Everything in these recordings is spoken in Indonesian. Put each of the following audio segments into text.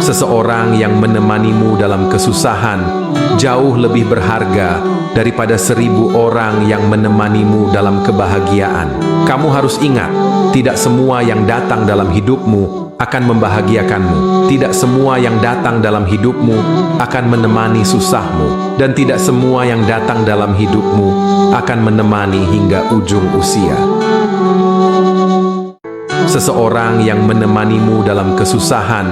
Seseorang yang menemanimu dalam kesusahan jauh lebih berharga daripada 1000 orang yang menemanimu dalam kebahagiaan. Kamu harus ingat, tidak semua yang datang dalam hidupmu akan membahagiakanmu. Tidak semua yang datang dalam hidupmu akan menemani susahmu. Dan tidak semua yang datang dalam hidupmu akan menemani hingga ujung usia. Seseorang yang menemanimu dalam kesusahan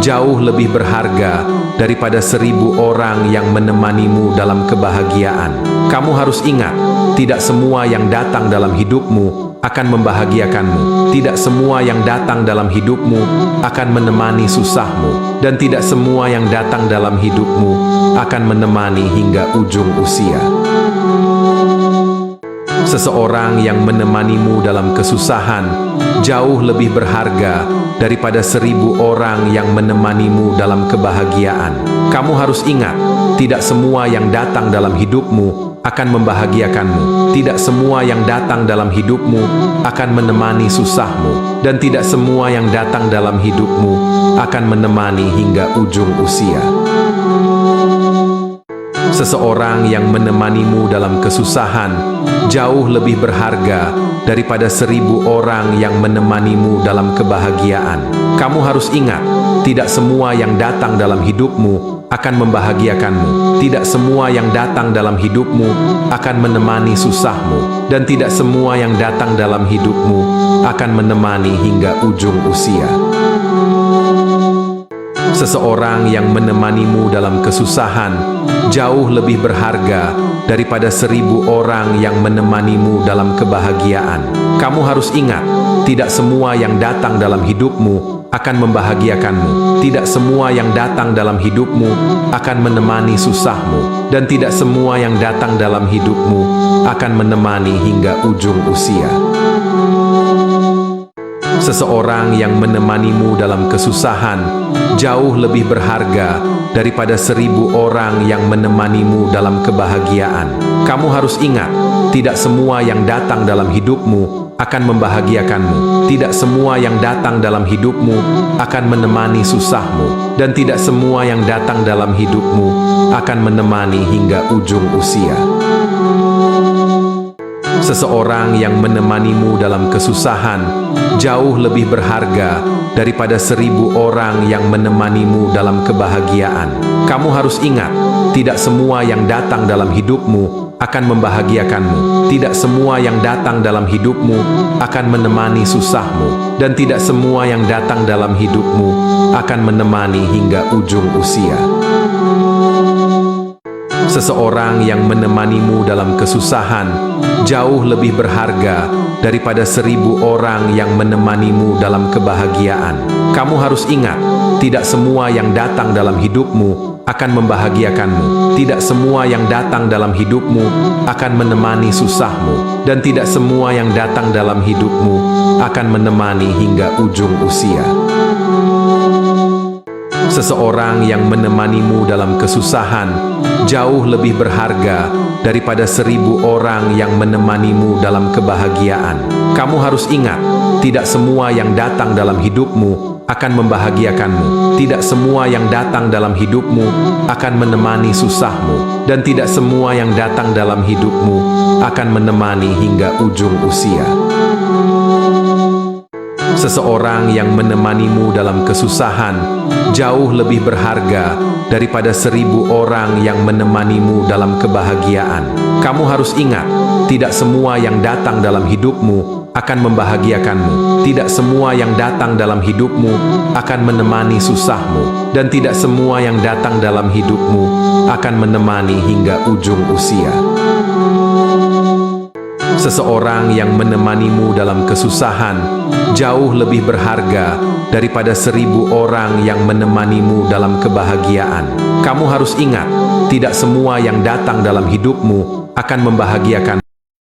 jauh lebih berharga daripada 1000 orang yang menemanimu dalam kebahagiaan. Kamu harus ingat, tidak semua yang datang dalam hidupmu akan membahagiakanmu. Tidak semua yang datang dalam hidupmu akan menemani susahmu. Dan tidak semua yang datang dalam hidupmu akan menemani hingga ujung usia. Seseorang yang menemanimu dalam kesusahan jauh lebih berharga daripada 1000 orang yang menemanimu dalam kebahagiaan. Kamu harus ingat, tidak semua yang datang dalam hidupmu akan membahagiakanmu. Tidak semua yang datang dalam hidupmu akan menemani susahmu. Dan tidak semua yang datang dalam hidupmu akan menemani hingga ujung usia. Seseorang yang menemanimu dalam kesusahan jauh lebih berharga daripada 1000 orang yang menemanimu dalam kebahagiaan. Kamu harus ingat, tidak semua yang datang dalam hidupmu akan membahagiakanmu. Tidak semua yang datang dalam hidupmu akan menemani susahmu. Dan tidak semua yang datang dalam hidupmu akan menemani hingga ujung usia. Seseorang yang menemanimu dalam kesusahan jauh lebih berharga daripada 1000 orang yang menemanimu dalam kebahagiaan. Kamu harus ingat, tidak semua yang datang dalam hidupmu akan membahagiakanmu. Tidak semua yang datang dalam hidupmu akan menemani susahmu. Dan tidak semua yang datang dalam hidupmu akan menemani hingga ujung usia. Seseorang yang menemanimu dalam kesusahan jauh lebih berharga daripada 1000 orang yang menemanimu dalam kebahagiaan. Kamu harus ingat, tidak semua yang datang dalam hidupmu akan membahagiakanmu. Tidak semua yang datang dalam hidupmu akan menemani susahmu. Dan tidak semua yang datang dalam hidupmu akan menemani hingga ujung usia. Seseorang yang menemanimu dalam kesusahan jauh lebih berharga daripada 1000 orang yang menemanimu dalam kebahagiaan. Kamu harus ingat, tidak semua yang datang dalam hidupmu akan membahagiakanmu. Tidak semua yang datang dalam hidupmu akan menemani susahmu. Dan tidak semua yang datang dalam hidupmu akan menemani hingga ujung usia. Seseorang yang menemanimu dalam kesusahan jauh lebih berharga daripada 1000 orang yang menemanimu dalam kebahagiaan. Kamu harus ingat, tidak semua yang datang dalam hidupmu akan membahagiakanmu. Tidak semua yang datang dalam hidupmu akan menemani susahmu. Dan tidak semua yang datang dalam hidupmu akan menemani hingga ujung usia. Seseorang yang menemanimu dalam kesusahan jauh lebih berharga daripada 1000 orang yang menemanimu dalam kebahagiaan. Kamu harus ingat, tidak semua yang datang dalam hidupmu akan membahagiakanmu. Tidak semua yang datang dalam hidupmu akan menemani susahmu. Dan tidak semua yang datang dalam hidupmu akan menemani hingga ujung usia. Seseorang yang menemanimu dalam kesusahan jauh lebih berharga daripada 1000 orang yang menemanimu dalam kebahagiaan. Kamu harus ingat, tidak semua yang datang dalam hidupmu akan membahagiakanmu. Tidak semua yang datang dalam hidupmu akan menemani susahmu. Dan tidak semua yang datang dalam hidupmu akan menemani hingga ujung usia. Seseorang yang menemanimu dalam kesusahan jauh lebih berharga daripada 1000 orang yang menemanimu dalam kebahagiaan. Kamu harus ingat, tidak semua yang datang dalam hidupmu akan membahagiakan.